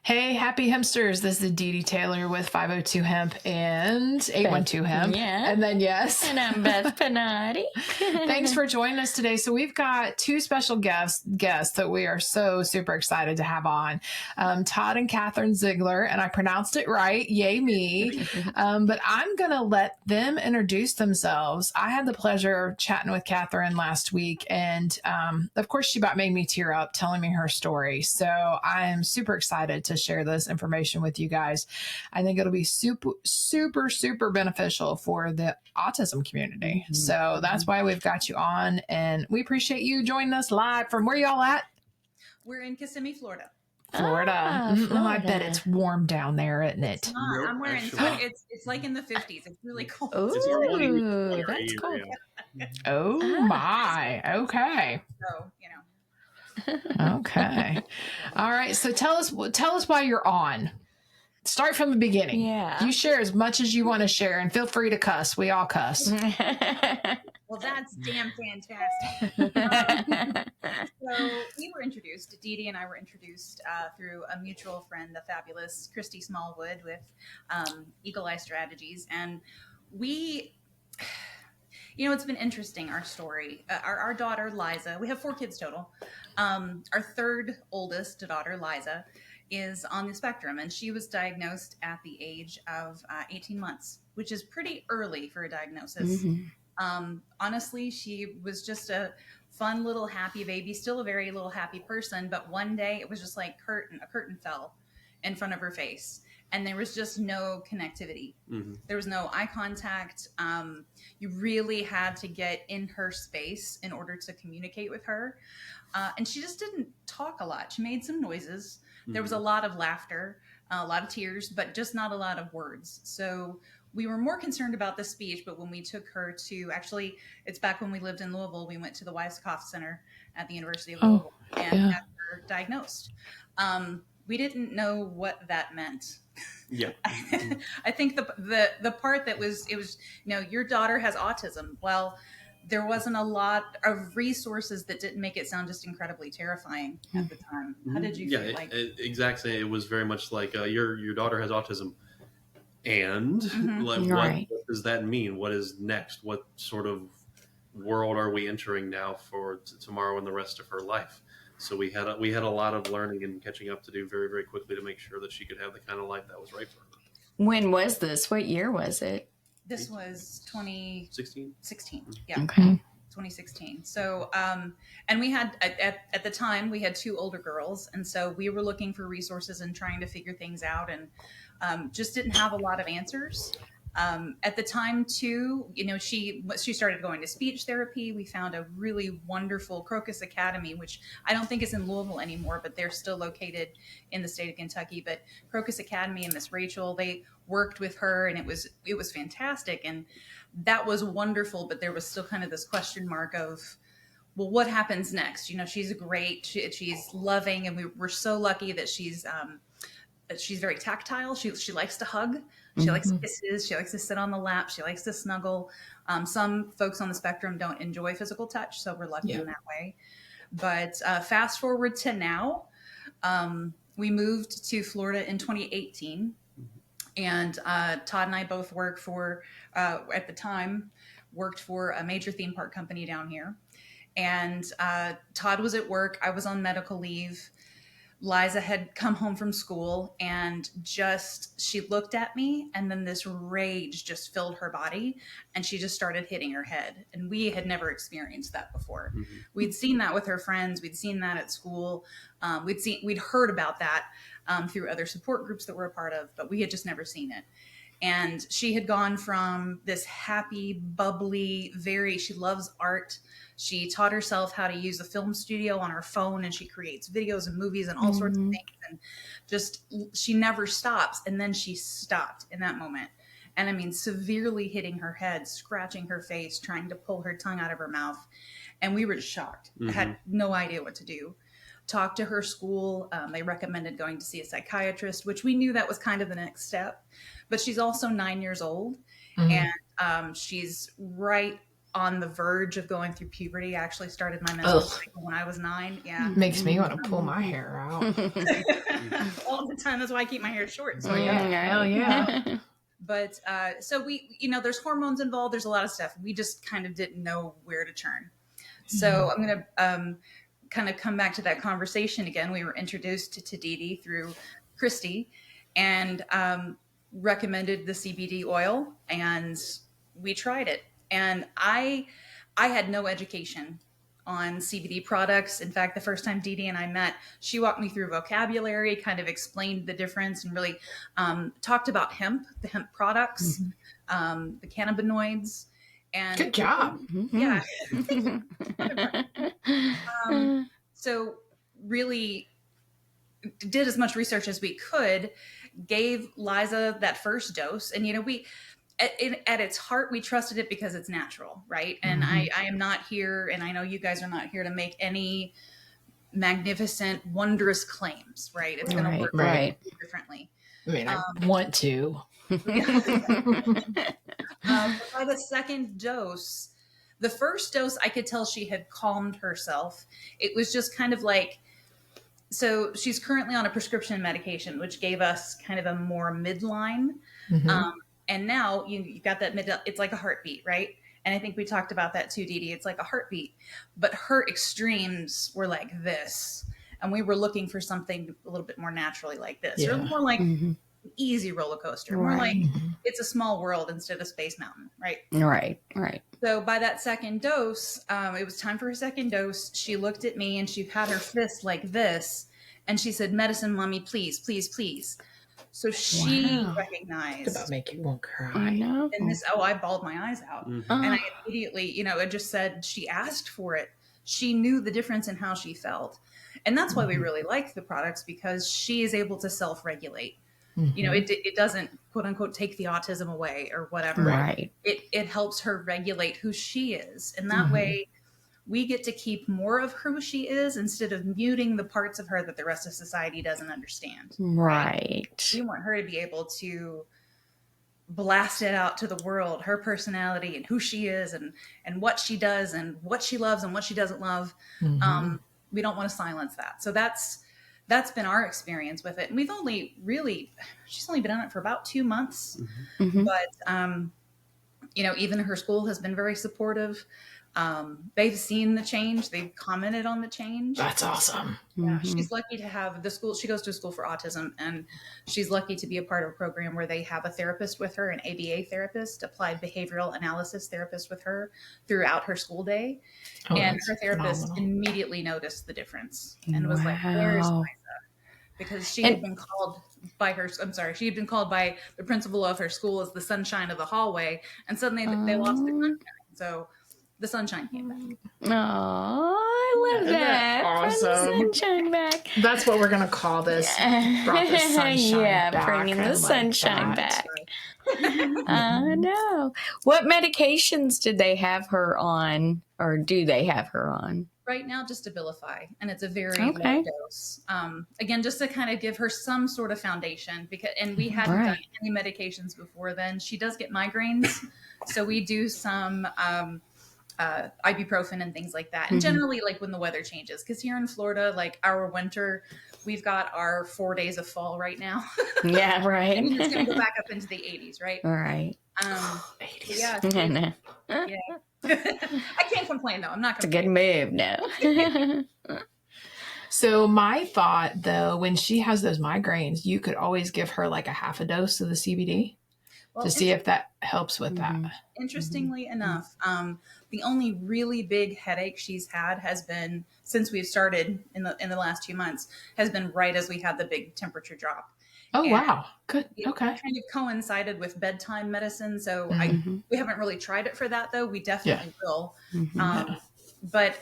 Hey, happy hempsters. This is Dee Dee Taylor with 502 Hemp and 812 Hemp. Yeah. And then, yes. And I'm Beth Panati. Thanks for joining us today. So we've got two special guests that we are so super excited to have on. Todd and Kathryn Zeigler, and I pronounced it right. Yay me. But I'm going to let them introduce themselves. I had the pleasure of chatting with Kathryn last week, and of course, she about made me tear up telling me her story. So I am super excited to share this information with you guys. I think it'll be super beneficial for the autism community. Mm-hmm. So that's why we've got you on, and we appreciate you joining us live from where y'all at? We're in Kissimmee, Florida. Florida. I bet it's warm down there, isn't it? It's not. Nope, I'm wearing. It's like in the 50s. It's really cold. Ooh, that's cool. Oh my. Okay. So Okay. All right. So tell us why you're on. Start from the beginning. Yeah. You share as much as you want to share, and feel free to cuss. We all cuss. Well, that's damn fantastic. So we were introduced. Dee Dee and I were introduced through a mutual friend, the fabulous Christy Smallwood with Eagle Eye Strategies, and we. It's been interesting, our story. Our daughter, Liza, we have 4 kids total. Our third oldest daughter, Liza, is on the spectrum, and she was diagnosed at the age of 18 months, which is pretty early for a diagnosis. Mm-hmm. Honestly, she was just a fun little happy baby, still a very little happy person, but one day it was just like a curtain fell in front of her face. And there was just no connectivity. Mm-hmm. There was no eye contact. You really had to get in her space in order to communicate with her. And she just didn't talk a lot. She made some noises. Mm-hmm. There was a lot of laughter, a lot of tears, but just not a lot of words. So we were more concerned about the speech, but when we took her to, actually, it's back when we lived in Louisville, we went to the Weisskopf Center at the University of Louisville and had her diagnosed. We didn't know what that meant. Yeah. I think the part that was your daughter has autism. Well, there wasn't a lot of resources that didn't make it sound just incredibly terrifying at the time. How did you feel like? Exactly. It was very much like your daughter has autism, and Right. what does that mean? What is next? What sort of world are we entering now for tomorrow and the rest of her life? So we had a lot of learning and catching up to do very, very quickly to make sure that she could have the kind of life that was right for her. When was this? What year was it? This was 2016. 16. Yeah. Okay. 2016. So, and we had, at the time, we had 2 older girls. And so we were looking for resources and trying to figure things out, and just didn't have a lot of answers. At the time too, she started going to speech therapy. We found a really wonderful Crocus Academy, which I don't think is in Louisville anymore, but they're still located in the state of Kentucky. But Crocus Academy and Miss Rachel, they worked with her, and it was fantastic. And that was wonderful, but there was still kind of this question mark of, well, what happens next? She's great. She's loving, and we're so lucky that she's very tactile. She likes to hug. She likes kisses. She likes to sit on the lap. She likes to snuggle. Some folks on the spectrum don't enjoy physical touch, so we're lucky in that way. But fast forward to now, we moved to Florida in 2018. And Todd and I both worked for a major theme park company down here. And Todd was at work. I was on medical leave. Liza had come home from school, and she looked at me, and then this rage just filled her body, and she just started hitting her head. And we had never experienced that before. Mm-hmm. We'd seen that with her friends. We'd seen that at school. We'd heard about that through other support groups that we're a part of, but we had just never seen it. And she had gone from this happy, bubbly, she loves art. She taught herself how to use a film studio on her phone, and she creates videos and movies and all sorts of things. And she never stops. And then she stopped in that moment. And I mean, severely hitting her head, scratching her face, trying to pull her tongue out of her mouth. And we were just shocked. Mm-hmm. Had no idea what to do. Talked to her school. They recommended going to see a psychiatrist, which we knew that was kind of the next step. But she's also 9 years old, and she's right on the verge of going through puberty. I actually started my menstrual cycle when I was 9. Yeah. Makes me want to pull my hair out. all the time. That's why I keep my hair short. So Hell yeah. But so we, there's hormones involved. There's a lot of stuff. We just kind of didn't know where to turn. So I'm going to kind of come back to that conversation again. We were introduced to Dee Dee through Christy, and recommended the CBD oil, and we tried it. And I had no education on CBD products. In fact, the first time Dee Dee and I met, she walked me through vocabulary, kind of explained the difference, and really talked about the hemp products, the cannabinoids. And good job. Yeah. So really did as much research as we could, gave Liza that first dose. And, we, at its heart, we trusted it because it's natural, right? And I am not here, and I know you guys are not here to make any magnificent, wondrous claims, right? It's going to work differently. I mean, I want to. By the second dose, the first dose, I could tell she had calmed herself. It was just kind of like, so she's currently on a prescription medication, which gave us kind of a more midline. And now you got that it's like a heartbeat, right? And I think we talked about that too, Dee Dee. It's like a heartbeat, but her extremes were like this. And we were looking for something a little bit more naturally like this, or more like an easy roller coaster, more like It's a Small World instead of Space Mountain, right? Right. So by that second dose, it was time for her second dose. She looked at me and she had her fist like this, and she said, "Medicine, mommy, please, please, please." So she recognized. It's about make you want to cry. I know. And I bawled my eyes out. And I immediately, it just said she asked for it. She knew the difference in how she felt. And that's why we really like the products, because she is able to self-regulate. It doesn't, quote unquote, take the autism away or whatever. Right. It helps her regulate who she is. And that way we get to keep more of who she is instead of muting the parts of her that the rest of society doesn't understand. Right. We want her to be able to blast it out to the world, her personality and who she is and what she does and what she loves and what she doesn't love. We don't want to silence that. So that's been our experience with it. And we've she's only been on it for about 2 months, but even her school has been very supportive. They've seen the change. They've commented on the change. That's awesome. Yeah, she's lucky to have the school. She goes to a school for autism, and she's lucky to be a part of a program where they have a therapist with her, an ABA therapist, applied behavioral analysis therapist with her throughout her school day. And her therapist immediately noticed the difference and was like, "Where's Liza?" Because she had been called by the principal of her school as the sunshine of the hallway, and suddenly they lost the sunshine. So the sunshine came back. Oh, I love that. Awesome. Bring the sunshine back. That's what we're going to call this. Brought the sunshine back. Bringing the sunshine back. I know. What medications did they have her on, or do they have her on? Right now, just Abilify, and it's a very low dose. Again, just to kind of give her some sort of foundation, and we hadn't done any medications before then. She does get migraines, so we do some ibuprofen and things like that. And generally, like when the weather changes, because here in Florida, like our winter, we've got our 4 days of fall right now. Yeah, right. And it's going to go back up into the 80s, right? All right. 80s. Yeah. I can't complain though. I'm not It's a good move now. So my thought though, when she has those migraines, you could always give her like a half a dose of the CBD to see if that helps with that. Interestingly enough, the only really big headache she's had has been, since we've started in the last 2 months, has been right as we had the big temperature drop. Oh, and wow. Good. Okay. It kind of coincided with bedtime medicine. So we haven't really tried it for that though. We definitely will. But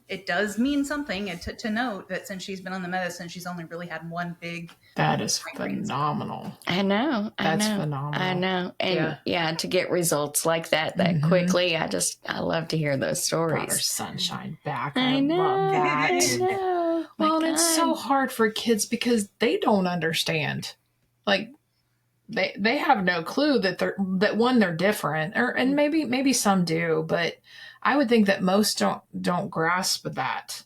it does mean something to note that since she's been on the medicine, she's only really had one big. That is phenomenal. I know. That's phenomenal. I know. And to get results like that quickly, I love to hear those stories. Brought her sunshine back. I know. Love that. I know. Well, and it's so hard for kids because they don't understand. Like they have no clue that they're different, and maybe some do, but I would think that most don't grasp that.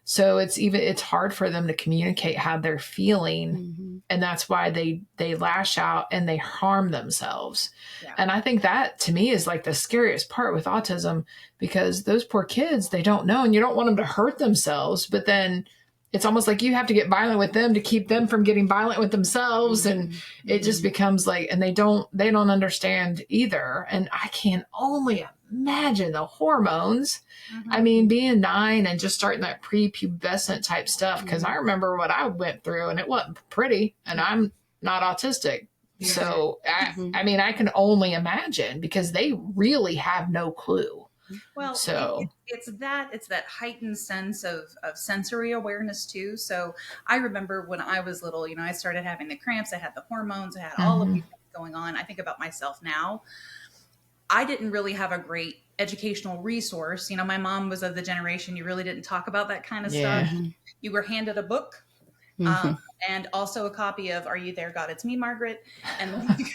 So it's hard for them to communicate how they're feeling. And that's why they lash out and they harm themselves. Yeah. And I think that to me is like the scariest part with autism, because those poor kids, they don't know, and you don't want them to hurt themselves, but then it's almost like you have to get violent with them to keep them from getting violent with themselves. And it just becomes like, and they don't understand either. And I can only imagine the hormones. I mean, being 9 and just starting that prepubescent type stuff. Cause I remember what I went through, and it wasn't pretty, and I'm not autistic. So I mean, I can only imagine, because they really have no clue. Well, so it's that heightened sense of sensory awareness too. So I remember when I was little, I started having the cramps, I had the hormones, I had all of these things going on. I think about myself now. I didn't really have a great educational resource. My mom was of the generation, you really didn't talk about that kind of stuff. You were handed a book and also a copy of Are You There, God? It's Me, Margaret. And then you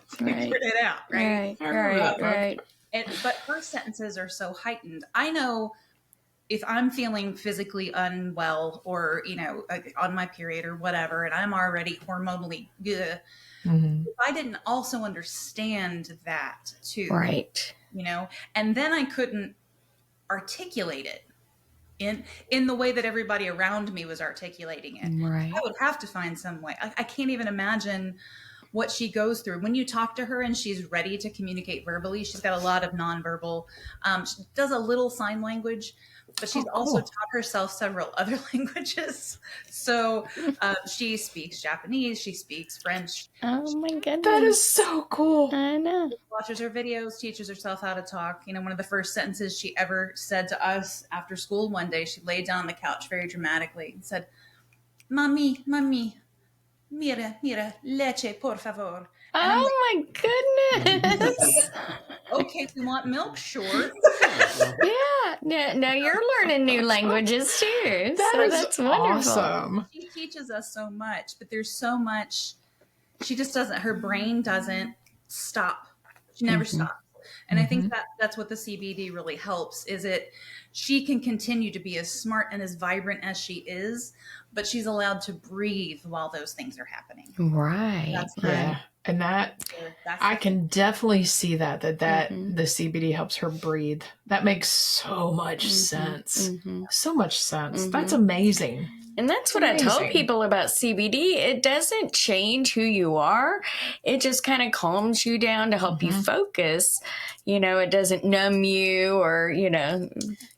figured it out, right? Right. But her sentences are so heightened. I know if I'm feeling physically unwell or, on my period or whatever, and I'm already hormonally good, if I didn't also understand that too. Right. And then I couldn't articulate it in the way that everybody around me was articulating it. Right. I would have to find some way. I can't even imagine what she goes through. When you talk to her and she's ready to communicate verbally, she's got a lot of nonverbal. She does a little sign language, but she's also taught herself several other languages. So she speaks Japanese, she speaks French. Oh my goodness. That is so cool. I know. She watches her videos, teaches herself how to talk. One of the first sentences she ever said to us after school one day, she laid down on the couch very dramatically and said, Mami, mira, leche, por favor. And oh my goodness. Okay, we want milk, sure. Yeah. No, you're learning new languages too. That's wonderful. Awesome. She teaches us so much, but there's so much. She just doesn't. Her brain doesn't stop. She never stops. And I think that's what the CBD really helps. Is she can continue to be as smart and as vibrant as she is, but she's allowed to breathe while those things are happening. Right. That's Yeah. And I can definitely see that the CBD helps her breathe. That makes so much sense. So much sense. That's amazing. And that's what I tell people about CBD. It doesn't change who you are. It just kind of calms you down to help you focus. It doesn't numb you or,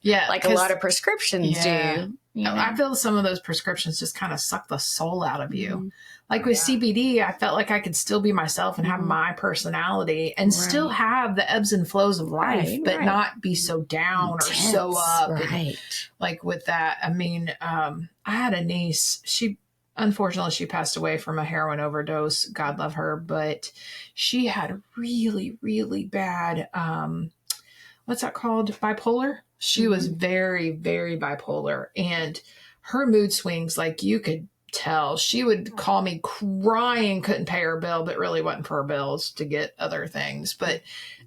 like a lot of prescriptions do. I feel some of those prescriptions just kind of suck the soul out of you. Like with CBD, I felt like I could still be myself and have my personality and still have the ebbs and flows of life, but not be so down or so up. And, like with that, I mean, I had a niece, unfortunately, she passed away from a heroin overdose. God love her. But she had really, really bad, what's that called? Bipolar. She was very, very bipolar. And her mood swings, like you could tell, she would call me crying, couldn't pay her bill, but really wasn't for her bills to get other things.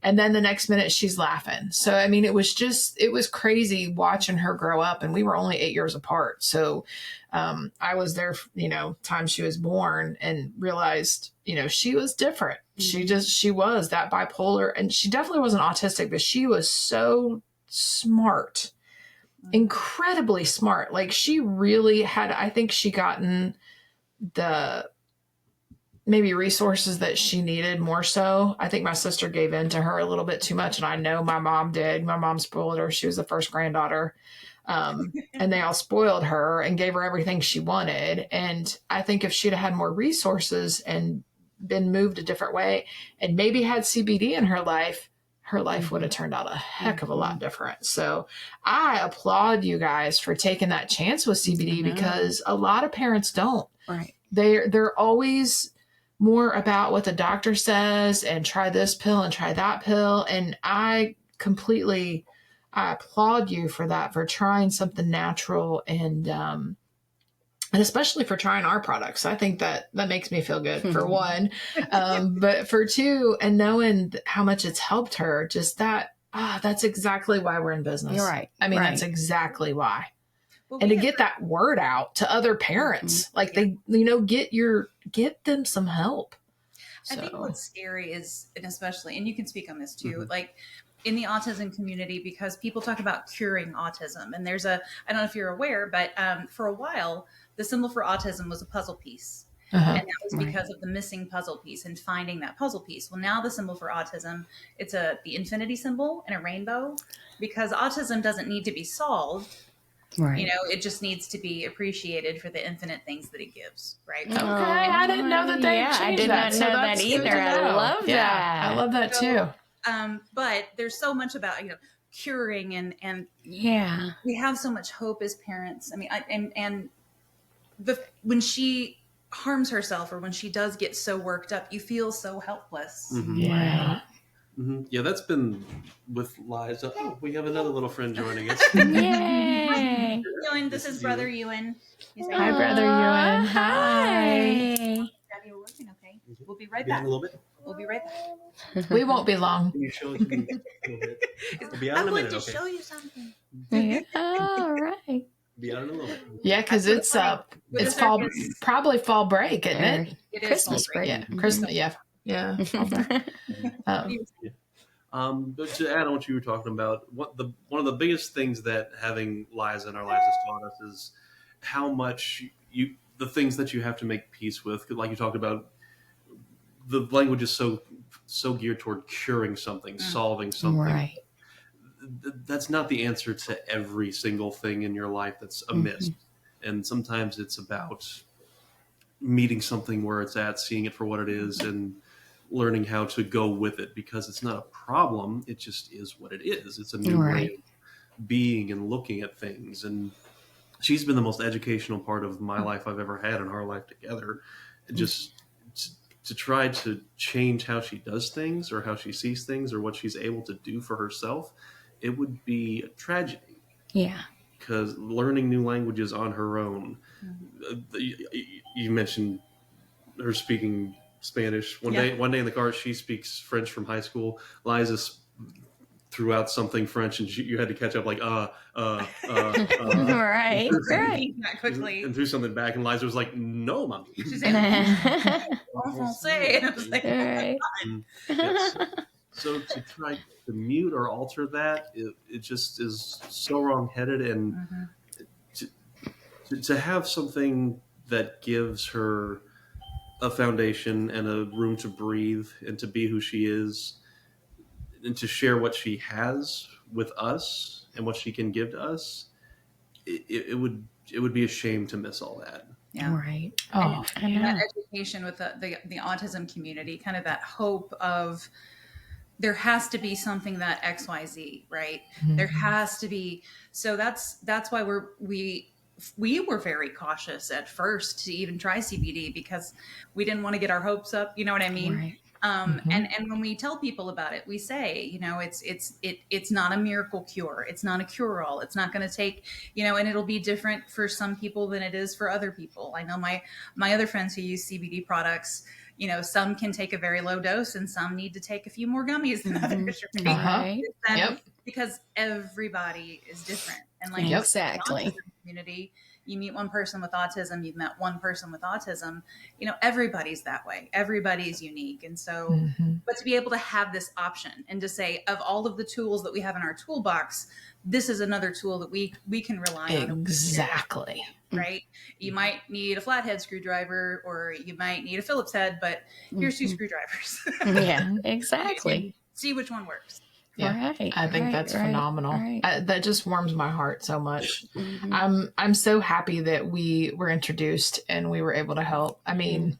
And then the next minute she's laughing. So, I mean, it was crazy watching her grow up, and we were only 8 years apart. So, I was there, time she was born, and realized, she was different. She was that bipolar, and she definitely wasn't autistic, but she was so smart. Incredibly smart. Like she really had, I think she gotten the maybe resources that she needed more so. I think my sister gave in to her a little bit too much. And I know my mom did. My mom spoiled her. She was the first granddaughter. And they all spoiled her and gave her everything she wanted. And I think if she'd had more resources and been moved a different way and maybe had CBD in her life would have turned out a heck of a lot different. So I applaud you guys for taking that chance with CBD because a lot of parents don't. Right. They're always more about what the doctor says and try this pill and try that pill. And I applaud you for that, for trying something natural and especially for trying our products. I think that makes me feel good, for one. But for two, and knowing how much it's helped her, just that's exactly why we're in business. You're right. I mean, that's exactly why. Well, and we to had get that word out to other parents, like Yeah. they, get them some help. I think So. what's scary is, and especially, and you can speak on this too, Mhm. like in the autism community, because people talk about curing autism. And there's I don't know if you're aware, but for a while, the symbol for autism was a puzzle piece. Uh-huh. And that was Right. because of the missing puzzle piece and finding that puzzle piece. Well, now the symbol for autism, it's the infinity symbol and a rainbow, because autism doesn't need to be solved. Right. You know, it just needs to be appreciated for the infinite things that it gives, right? Okay, I didn't know that they Yeah, I changed did that. not So know that that's good either. to I know. love that. I love that too. But there's so much about, curing and Yeah. we have so much hope as parents. I mean, when she harms herself or when she does get so worked up, you feel so helpless. Mhm. Yeah. Mhm. Yeah, that's been with Liza. Oh, we have another little friend joining us. Yay. Ewan, this is Brother Ewan. He's Hi, Brother Ewan. Hi. Daddy, we're working, okay? We'll be right Behind back. a little bit. We'll be right back. We won't be long. Can you show us a little bit? We'll be out I'm in a going minute, to okay? show you something. Yeah. All right. Be out in a little bit. Yeah, because it's fall, probably fall break, isn't it? It is Christmas fall break. Yeah, Christmas. Yeah, fall break. But to add on what you were talking about, one of the biggest things that having Liza in our lives has taught us is how much the things that you have to make peace with. 'Cause like you talked about, the language is so geared toward curing something, solving something. Right. That's not the answer to every single thing in your life that's amiss. And sometimes it's about meeting something where it's at, seeing it for what it is, and learning how to go with it, because it's not a problem. It just is what it is. It's a new way of being and looking at things. And she's been the most educational part of my life I've ever had in our life together. Just to try to change how she does things or how she sees things or what she's able to do for herself, it would be a tragedy. Yeah. Because learning new languages on her own, you mentioned her speaking Spanish. One day in the car, she speaks French from high school. Liza threw out something French, and you had to catch up, like Right. Right. That quickly. and threw something back, and Liza was like, "No, mommy." She's like, "En français." And I was like, Right. Yes. So to try to mute or alter that, it just is so wrong-headed. And to have something that gives her a foundation and a room to breathe and to be who she is and to share what she has with us and what she can give to us, it would be a shame to miss all that. Yeah. Right. Oh, And that education with the autism community, kind of that hope of there has to be something that XYZ, right? There has to be. So that's why we were very cautious at first to even try CBD, because we didn't want to get our hopes up. You know what I mean? Right. And when we tell people about it, we say, it's not a miracle cure. It's not a cure all. It's not going to take, and it'll be different for some people than it is for other people. I know my other friends who use CBD products, some can take a very low dose and some need to take a few more gummies than others. Right? Yep. Because everybody is different. And like exactly. in the autism community, you meet one person with autism, you've met one person with autism, everybody's that way. Everybody's unique. And so, but to be able to have this option and to say, of all of the tools that we have in our toolbox, this is another tool that we can rely on. Exactly. Right? You might need a flathead screwdriver or you might need a Phillips head, but here's two screwdrivers. Yeah, exactly. See which one works. Yeah, right, I think that's phenomenal. Right. That just warms my heart so much. I'm so happy that we were introduced and we were able to help. I mean,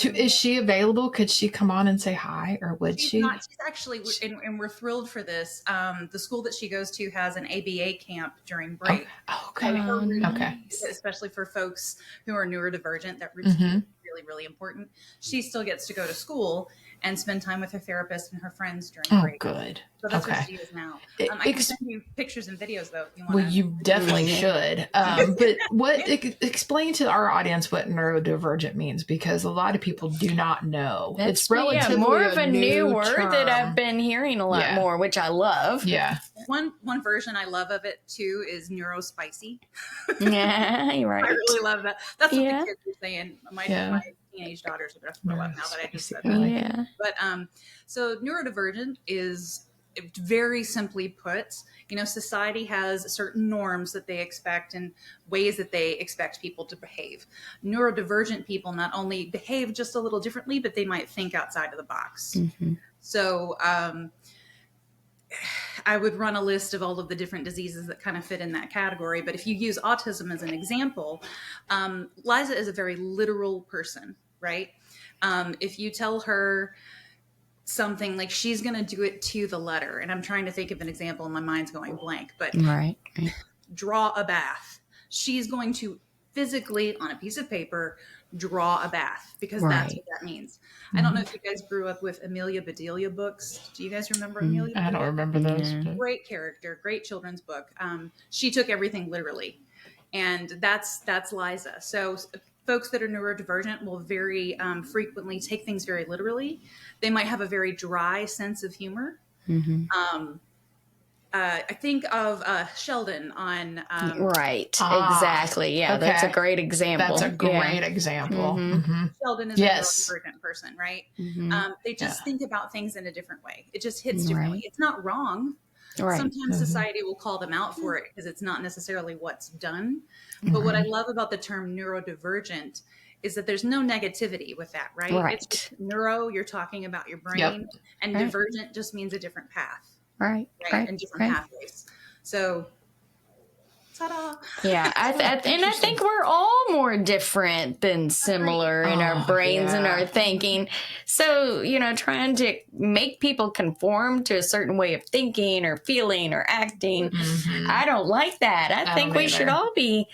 is she available? Could she come on and say hi, or would she? Not, she's actually, and we're thrilled for this. The school that she goes to has an ABA camp during break. Okay. Okay. Especially for folks who are neurodivergent, that routine is really, really important. She still gets to go to school. and spend time with her therapist and her friends during break. Good. So that's what she is now. I can send you pictures and videos though. If you want. Well, you definitely should. But explain to our audience what neurodivergent means, because a lot of people do not know. It's relatively more of a new word term that I've been hearing a lot more, which I love. Yeah. One version I love of it too is neurospicy. Yeah, you're right. I really love that. That's what the kids are saying. My teenage daughters are definitely love now that I just said that. But so neurodivergent is, very simply put, society has certain norms that they expect and ways that they expect people to behave. Neurodivergent people not only behave just a little differently, but they might think outside of the box. So I would run a list of all of the different diseases that kind of fit in that category. But if you use autism as an example, Liza is a very literal person, right? If you tell her something, like, she's going to do it to the letter. And I'm trying to think of an example and my mind's going blank, but draw a bath. She's going to physically on a piece of paper draw a bath, because that's what that means. I don't know if you guys grew up with Amelia Bedelia books. Do you guys remember Amelia Bedelia? I don't remember those. Great character, great children's book. She took everything literally, and that's Liza. So folks that are neurodivergent will very frequently take things very literally. They might have a very dry sense of humor. I think of Sheldon on... exactly. Yeah, that's a great example. That's a great example. Sheldon is a neurodivergent person, right? They just think about things in a different way. It just hits differently. It's not wrong. Sometimes society will call them out for it because it's not necessarily what's done. But what I love about the term neurodivergent is that there's no negativity with that, right? It's just neuro, you're talking about your brain, and divergent just means a different path. And different pathways. So, ta-da! Yeah, and I think we're all more different than similar in our brains and our thinking. So, trying to make people conform to a certain way of thinking or feeling or acting, I don't like that. I think we should all be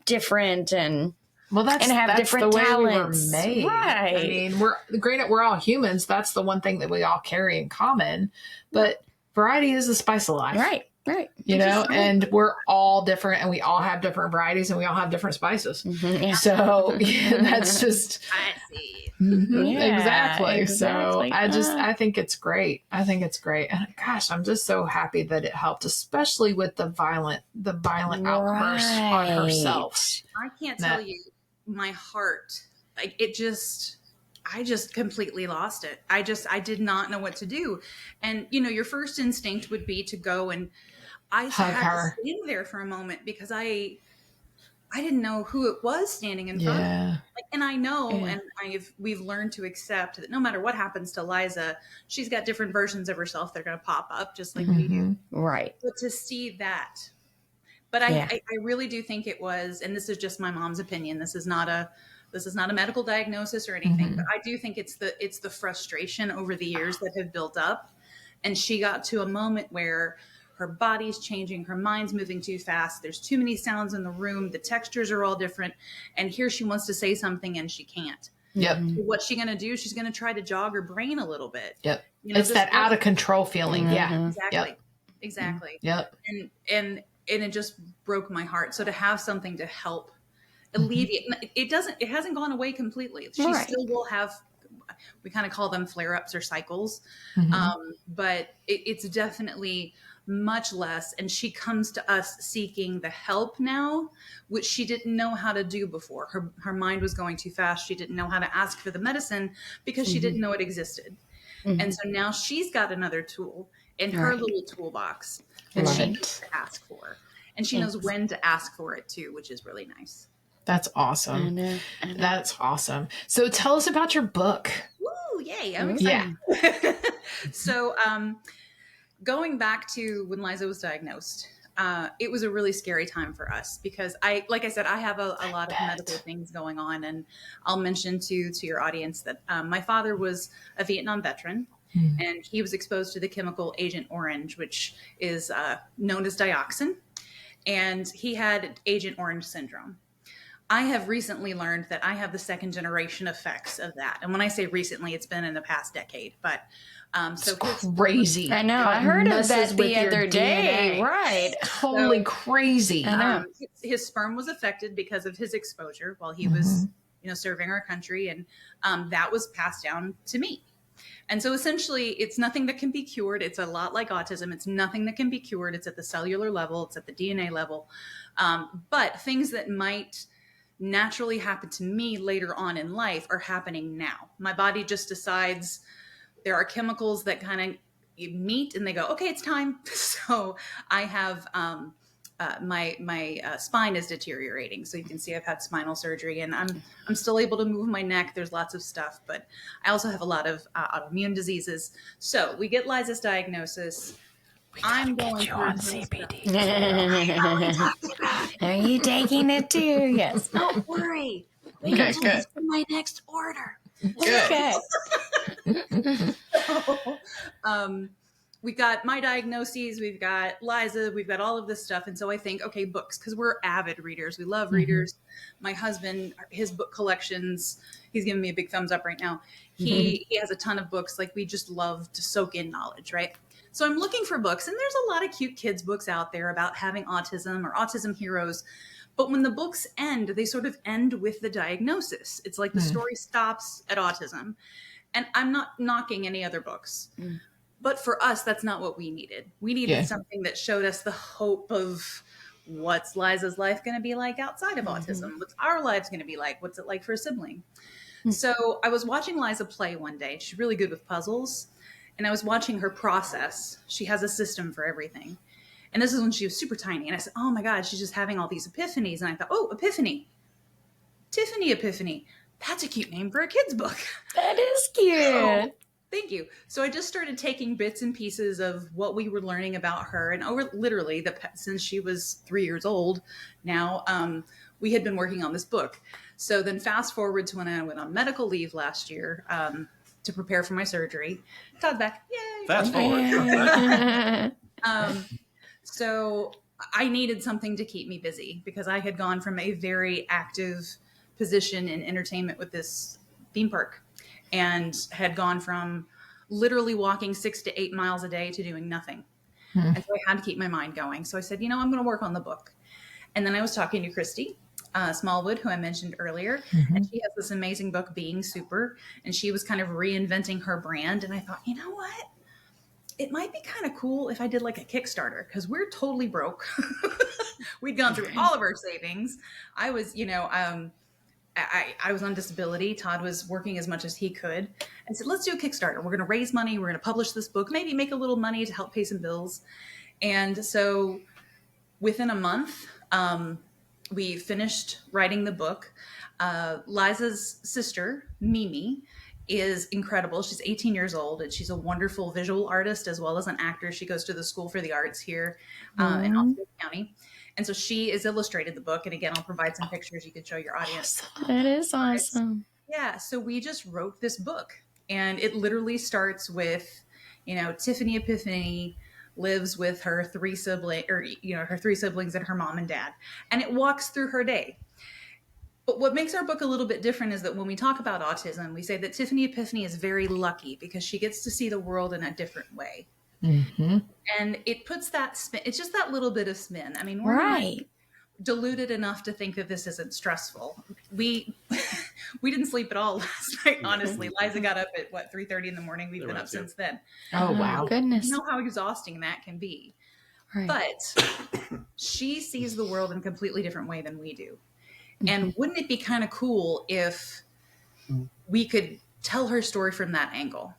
different and have different the way talents. We were made. Right. I mean, we're all humans. That's the one thing that we all carry in common. But variety is the spice of life. Right. And we're all different, and we all have different varieties, and we all have different spices. So that's just... I see. Exactly. So I think it's great. And gosh, I'm just so happy that it helped, especially with the violent outburst on herself. I can't tell you, my heart, like, I just completely lost it. I did not know what to do. And, your first instinct would be to go, and I had to stand there for a moment because I didn't know who it was standing in front of me. And I know, and we've learned to accept that no matter what happens to Liza, she's got different versions of herself that are going to pop up just like we do. Right. But to see that, but I really do think it was, and this is just my mom's opinion. This is not a medical diagnosis or anything, but I do think it's the frustration over the years that have built up. And she got to a moment where her body's changing, her mind's moving too fast. There's too many sounds in the room. The textures are all different. And here she wants to say something and she can't. What's she going to do? She's going to try to jog her brain a little bit. It's that out of control feeling. Exactly. And it just broke my heart. So to have something to help alleviate, it hasn't gone away completely. She still will have, we kind of call them flare-ups or cycles. But it's definitely much less. And she comes to us seeking the help now, which she didn't know how to do before. Her mind was going too fast. She didn't know how to ask for the medicine because she didn't know it existed. And so now she's got another tool in her little toolbox that she needs to ask for. And she knows when to ask for it too, which is really nice. That's awesome. I know. That's awesome. So tell us about your book. Woo, yay. I'm excited. So going back to when Liza was diagnosed, it was a really scary time for us because like I said, I have a lot of medical things going on, and I'll mention to your audience that my father was a Vietnam veteran, and he was exposed to the chemical Agent Orange, which is known as dioxin, and he had Agent Orange syndrome. I have recently learned that I have the second generation effects of that. And when I say recently, it's been in the past decade. But so crazy. I know. I heard of that the other day. Right. Totally crazy. His sperm was affected because of his exposure while he was, serving our country. And that was passed down to me. And so essentially, it's nothing that can be cured. It's a lot like autism. It's nothing that can be cured. It's at the cellular level. It's at the DNA level. But things that might naturally happen to me later on in life are happening now. My body just decides there are chemicals that kind of meet and they go, okay, it's time. So I have my spine is deteriorating. So you can see I've had spinal surgery and I'm still able to move my neck. There's lots of stuff, but I also have a lot of autoimmune diseases. So we get Liza's diagnosis. I'm going on CBD. Are you taking it too? Yes. Don't worry. Wait Okay, until good. it's in my next order. Okay. So, we've got my diagnoses, we've got Liza, we've got all of this stuff. And so I think, okay, books, because we're avid readers. We love readers. My husband, his book collections, he's giving me a big thumbs up right now. He has a ton of books. Like, we just love to soak in knowledge, right? So I'm looking for books, and there's a lot of cute kids books out there about having autism or autism heroes. But when the books end, they sort of end with the diagnosis. It's like the story stops at autism. And I'm not knocking any other books. But for us, that's not what we needed. We needed something that showed us the hope of what's Liza's life going to be like outside of autism? What's our lives going to be like? What's it like for a sibling? So I was watching Liza play one day. She's really good with puzzles. And I was watching her process. She has a system for everything. And this is when she was super tiny. And I said, oh my God, she's just having all these epiphanies. And I thought, oh, epiphany. Tiffany Epiphany. That's a cute name for a kid's book. That is cute. Oh, thank you. So I just started taking bits and pieces of what we were learning about her. And over literally, since she was 3 years old now, we had been working on this book. So then fast forward to when I went on medical leave last year, to prepare for my surgery. Todd back. Yay. Fast forward. So I needed something to keep me busy because I had gone from a very active position in entertainment with this theme park and had gone from literally walking 6 to 8 miles a day to doing nothing. And so I had to keep my mind going. So I said, I'm going to work on the book. And then I was talking to Christy Smallwood, who I mentioned earlier, and she has this amazing book, Being Super, and she was kind of reinventing her brand. And I thought, you know what? It might be kind of cool if I did like a Kickstarter because we're totally broke. We'd gone through all of our savings. I was, I was on disability. Todd was working as much as he could. And said, let's do a Kickstarter. We're going to raise money. We're going to publish this book, maybe make a little money to help pay some bills. And so within a month, we finished writing the book. Liza's sister, Mimi, is incredible. She's 18 years old and she's a wonderful visual artist as well as an actor. She goes to the School for the Arts here in Osceola County. And so she has illustrated the book. And again, I'll provide some pictures you can show your audience. That is awesome. Yeah. So we just wrote this book and it literally starts with, Tiffany Epiphany lives with her three siblings and her mom and dad. And it walks through her day. But what makes our book a little bit different is that when we talk about autism, we say that Tiffany Epiphany is very lucky because she gets to see the world in a different way. And it puts that spin. It's just that little bit of spin. I mean, we're not deluded enough to think that this isn't stressful. We didn't sleep at all last night, honestly. Liza got up at 3:30 in the morning. We've been up since then. Oh, wow. Goodness. You know how exhausting that can be. Right. But she sees the world in a completely different way than we do. And wouldn't it be kind of cool if we could tell her story from that angle?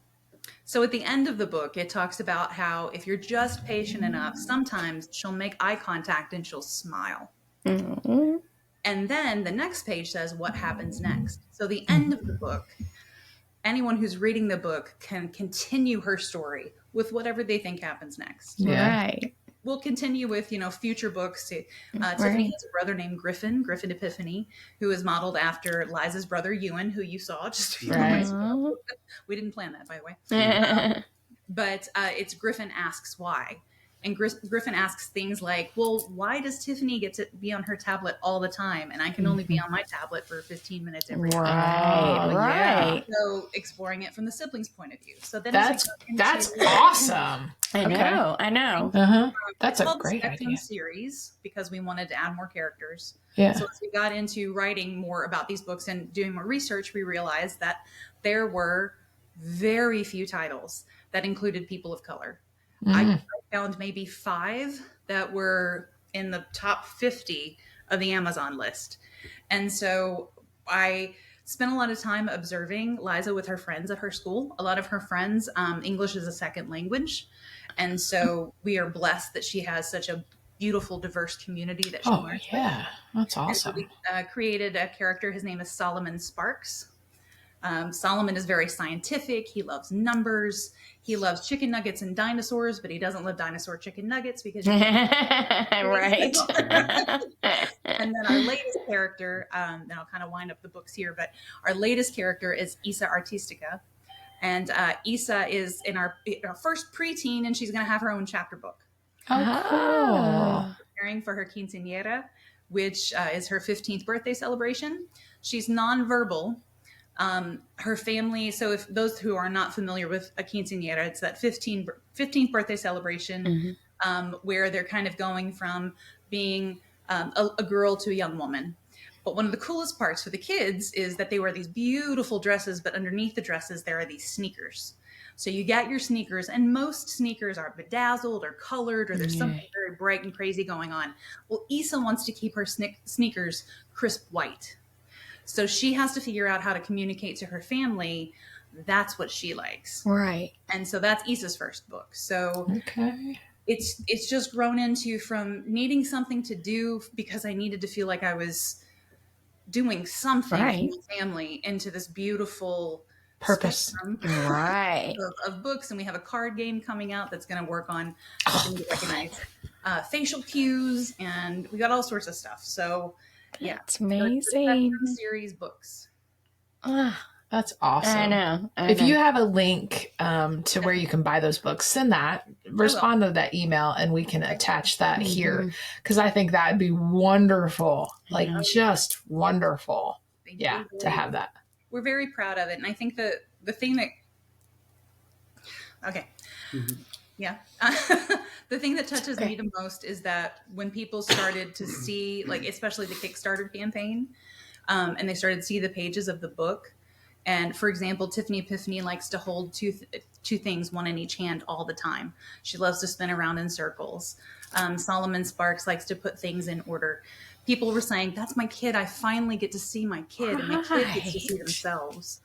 So at the end of the book, it talks about how if you're just patient enough, sometimes she'll make eye contact and she'll smile. And then the next page says what happens next. So the end of the book, anyone who's reading the book can continue her story with whatever they think happens next. Yeah. Right. We'll continue with, future books. Tiffany has a brother named Griffin Epiphany, who is modeled after Liza's brother, Ewan, who you saw just a few moments ago. We didn't plan that, by the way. But it's Griffin Asks Why. And Griffin asks things like, well, why does Tiffany get to be on her tablet all the time? And I can only be on my tablet for 15 minutes every hour. Right. So exploring it from the siblings' point of view. So then that's awesome. I know. That's a called great the Spectrum idea. series because we wanted to add more characters. Yeah. So as we got into writing more about these books and doing more research, we realized that there were very few titles that included people of color. I found maybe 5 that were in the top 50 of the Amazon list. And so I spent a lot of time observing Liza with her friends at her school. A lot of her friends, English is a second language. And so we are blessed that she has such a beautiful, diverse community that she learns with. That's awesome. And so we created a character. His name is Solomon Sparks. Solomon is very scientific. He loves numbers. He loves chicken nuggets and dinosaurs, but he doesn't love dinosaur chicken nuggets because right. And then our latest character, and I'll kind of wind up the books here, but our latest character is Isa Artistica. And Isa is in our first preteen, and she's going to have her own chapter book. Cool. Preparing for her quinceañera, which is her 15th birthday celebration. She's nonverbal. Her family, so if those who are not familiar with a quinceañera, it's that 15th birthday celebration where they're kind of going from being a girl to a young woman. But one of the coolest parts for the kids is that they wear these beautiful dresses, but underneath the dresses, there are these sneakers. So you got your sneakers, and most sneakers are bedazzled or colored, or there's something very bright and crazy going on. Well, Isa wants to keep her sneakers crisp white. So she has to figure out how to communicate to her family. That's what she likes. Right. And so that's Isa's first book. So it's just grown into from needing something to do because I needed to feel like I was doing something for my family into this beautiful purpose of books. And we have a card game coming out that's going to work on helping to recognize facial cues, and we got all sorts of stuff. So yeah, it's amazing. Series books. That's awesome. I know. If you have a link to where you can buy those books, send that. Respond to that email, and we can attach that here, because I think that'd be wonderful. Like just wonderful. To have that. We're very proud of it, and I think the thing that the thing that touches me the most is that when people started to see, like especially the Kickstarter campaign, and they started to see the pages of the book. And for example, Tiffany Epiphany likes to hold two things, one in each hand all the time. She loves to spin around in circles. Solomon Sparks likes to put things in order. People were saying, that's my kid. I finally get to see my kid, and my kid gets to see themselves.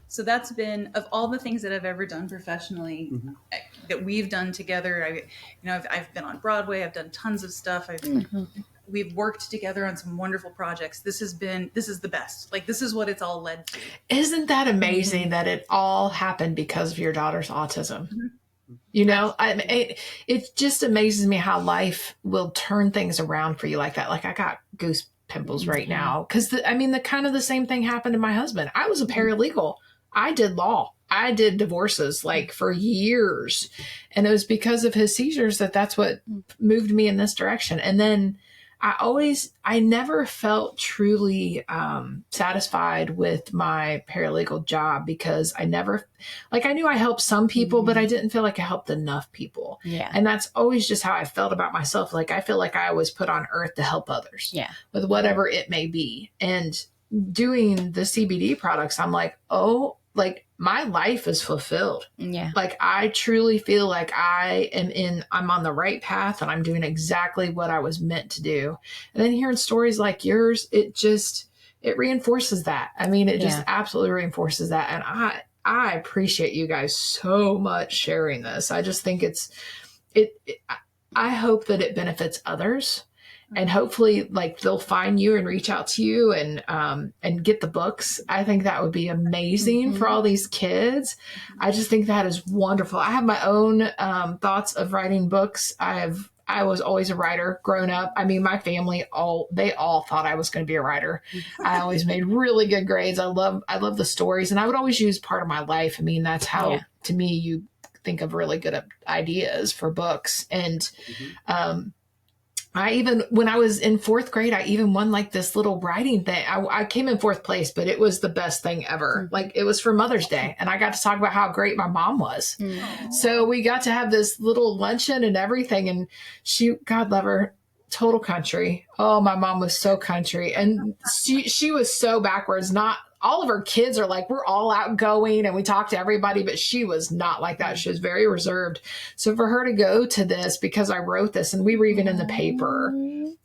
So that's been, of all the things that I've ever done professionally, that we've done together. I've been on Broadway. I've done tons of stuff. We've worked together on some wonderful projects. This is the best. Like, this is what it's all led to. Isn't that amazing that it all happened because of your daughter's autism? You know, it just amazes me how life will turn things around for you like that. Like, I got goose pimples right now because the kind of the same thing happened to my husband. I was a paralegal. I did law. I did divorces like for years, and it was because of his seizures that's what moved me in this direction. And then I never felt truly satisfied with my paralegal job because I knew I helped some people, but I didn't feel like I helped enough people. Yeah. And that's always just how I felt about myself. Like, I feel like I was put on earth to help others with whatever it may be. And doing the CBD products, I'm like, my life is fulfilled. Yeah. Like, I truly feel like I'm on the right path, and I'm doing exactly what I was meant to do. And then hearing stories like yours, it reinforces that. It just absolutely reinforces that. And I appreciate you guys so much sharing this. I just think I hope that it benefits others. And hopefully, like, they'll find you and reach out to you and get the books. I think that would be amazing for all these kids. I just think that is wonderful. I have my own thoughts of writing books. I was always a writer growing up. My family they all thought I was going to be a writer. I always made really good grades. I love the stories, and I would always use part of my life. That's how to me you think of really good ideas for books. And, Mm-hmm. when I was in fourth grade, I even won like this little writing thing. I came in fourth place, but it was the best thing ever. Like it was for Mother's Day, and I got to talk about how great my mom was. So we got to have this little luncheon and everything. And she, God love her, total country. Oh, my mom was so country, and she was so backwards. Not all of her kids are like, we're all outgoing and we talk to everybody, but she was not like that. She was very reserved. So for her to go to this, because I wrote this and we were even in the paper,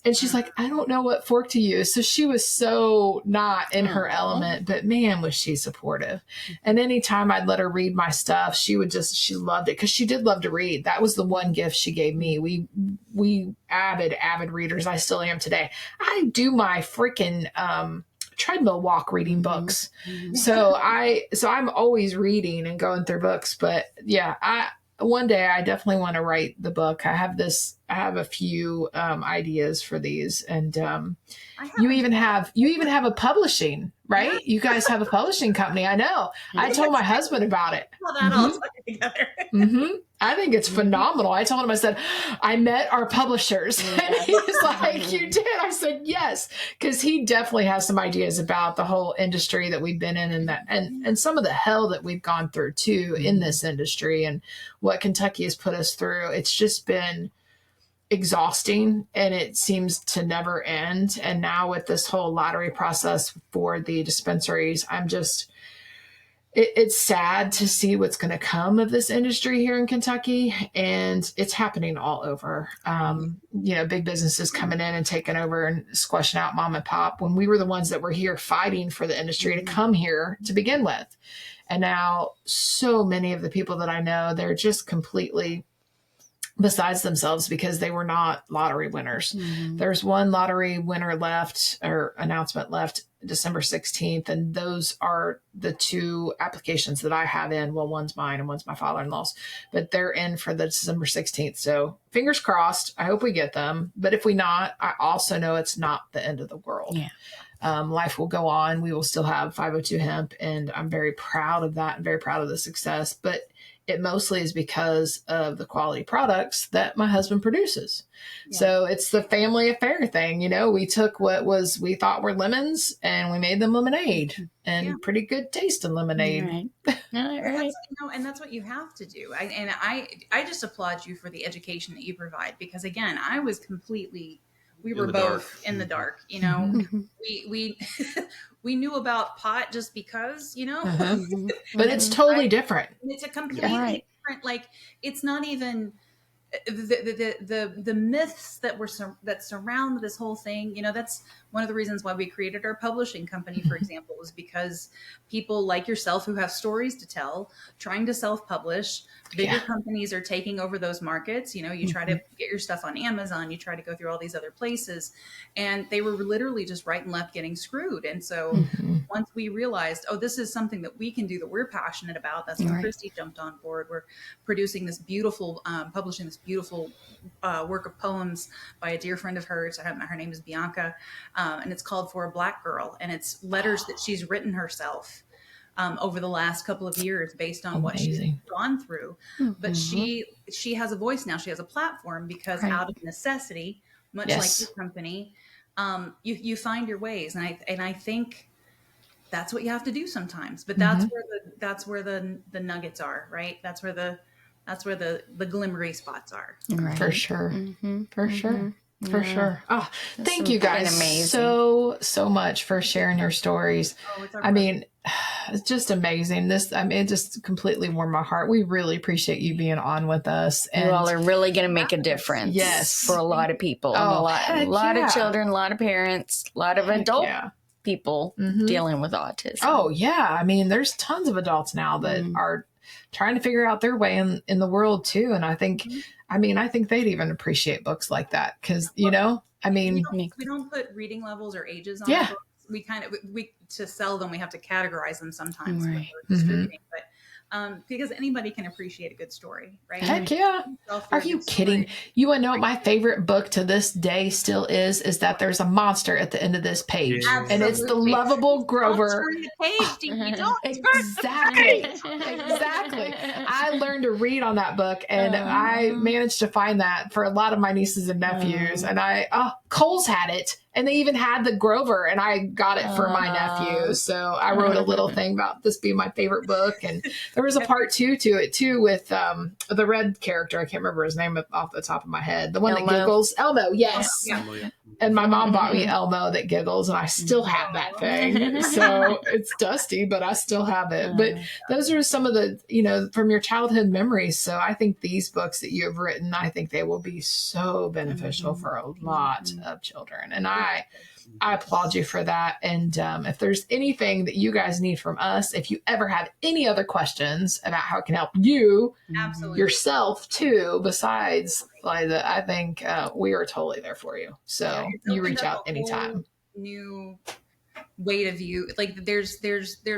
and she's like, I don't know what fork to use. So she was so not in her element, but man, was she supportive. And anytime I'd let her read my stuff, she loved it, because she did love to read. That was the one gift she gave me. We avid readers. I still am today. I do my freaking, treadmill walk reading books. So I'm always reading and going through books. But yeah, one day I definitely want to write the book. I have a few ideas for these, and you even have a publishing, right? Yeah. You guys have a publishing company. I know. I told my husband about it. Well, that all together. I think it's phenomenal. I told him, I said, I met our publishers. And he was like, you did? I said, yes. Because he definitely has some ideas about the whole industry that we've been in, and some of the hell that we've gone through too in this industry, and what Kentucky has put us through. It's just been exhausting, and it seems to never end. And now with this whole lottery process for the dispensaries, it's sad to see what's going to come of this industry here in Kentucky, and it's happening all over. Big businesses coming in and taking over and squashing out mom and pop, when we were the ones that were here fighting for the industry to come here to begin with. And now so many of the people that I know, they're just completely besides themselves because they were not lottery winners. There's one lottery winner left, or announcement left, December 16th. And those are the two applications that I have in. Well, one's mine and one's my father-in-law's, but they're in for the December 16th. So fingers crossed. I hope we get them. But if we not, I also know it's not the end of the world. Yeah. Life will go on. We will still have 502 hemp, and I'm very proud of that and very proud of the success. But it mostly is because of the quality products that my husband produces. Yeah. So it's the family affair thing. We took what we thought were lemons, and we made them lemonade, and pretty good taste in lemonade. Right. Right. And that's what you have to do. I just applaud you for the education that you provide, because again, I was completely, we were both in the dark, we knew about pot just because, but it's totally different. It's a completely different, like, it's not even the myths that surround this whole thing. That's one of the reasons why we created our publishing company, for example, was because people like yourself who have stories to tell, trying to self-publish, bigger companies are taking over those markets. You try to get your stuff on Amazon, you try to go through all these other places, and they were literally just right and left getting screwed. And so once we realized, this is something that we can do, that we're passionate about, that's when Christy jumped on board. We're producing this beautiful, publishing this beautiful work of poems by a dear friend of hers. Her name is Bianca, and it's called For a Black Girl, and it's letters that she's written herself over the last couple of years based on what she's gone through. But she has a voice now. She has a platform because out of necessity, much like your company, you find your ways. And I think that's what you have to do sometimes. But that's where the nuggets are, right? That's where the glimmery spots are. Right. For sure. For sure. For sure. Oh, thank you guys so much for sharing your stories. It's just amazing. It just completely warmed my heart. We really appreciate you being on with us. And you all are really going to make a difference for a lot of people. A lot of children, a lot of parents, a lot of adult people dealing with autism. Oh, yeah. There's tons of adults now that are trying to figure out their way in the world too. And I think, I think they'd even appreciate books like that because, we don't put reading levels or ages on books. We to sell them, we have to categorize them sometimes when we're distributing. But because anybody can appreciate a good story, right? Heck yeah. Are you kidding? You want to know what my favorite book to this day still is that there's a monster at the end of this page. Yeah. And it's the lovable Grover. Don't turn the page, Dinky. Don't Exactly. Exactly. I learned to read on that book, and I managed to find that for a lot of my nieces and nephews. And Cole's had it. And they even had the Grover, and I got it for my nephew. So I wrote a little thing about this being my favorite book. And there was a part 2 to it, too, with the red character. I can't remember his name off the top of my head. The one that giggles. Elmo, yes. Yeah. And my mom bought me Elmo that giggles, and I still have that thing. So it's dusty, but I still have it. But those are some of the, from your childhood memories. So I think these books that you have written, I think they will be so beneficial for a lot of children. And I applaud you for that. And if there's anything that you guys need from us, if you ever have any other questions about how it can help you, Absolutely. yourself too, besides Liza, I think we are totally there for you. So you reach out anytime. New way to view, like there's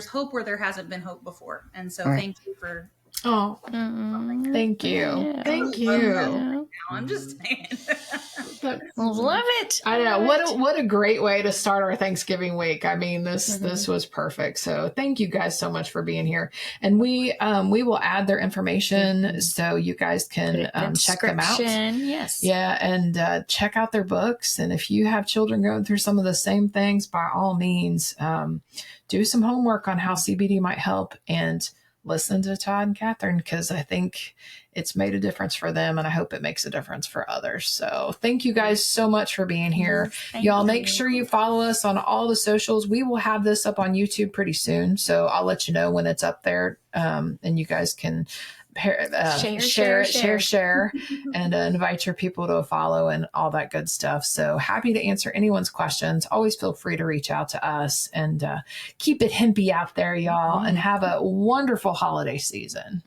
hope where there hasn't been hope before. And so thank you for. Oh, thank you. Yeah. Thank you. Now, I'm just saying. Love it. I know. What a great way to start our Thanksgiving week. I mean, this was perfect. So thank you guys so much for being here. And we will add their information so you guys can check them out. Yes. Yeah. And check out their books. And if you have children going through some of the same things, by all means, do some homework on how CBD might help, and listen to Todd and Kathryn, because I think it's made a difference for them, and I hope it makes a difference for others. So thank you guys so much for being here. Y'all make sure you follow us on all the socials. We will have this up on YouTube pretty soon, so I'll let you know when it's up there, and you guys can share, and invite your people to a follow and all that good stuff. So happy to answer anyone's questions. Always feel free to reach out to us, and keep it hempy out there, y'all, and have a wonderful holiday season.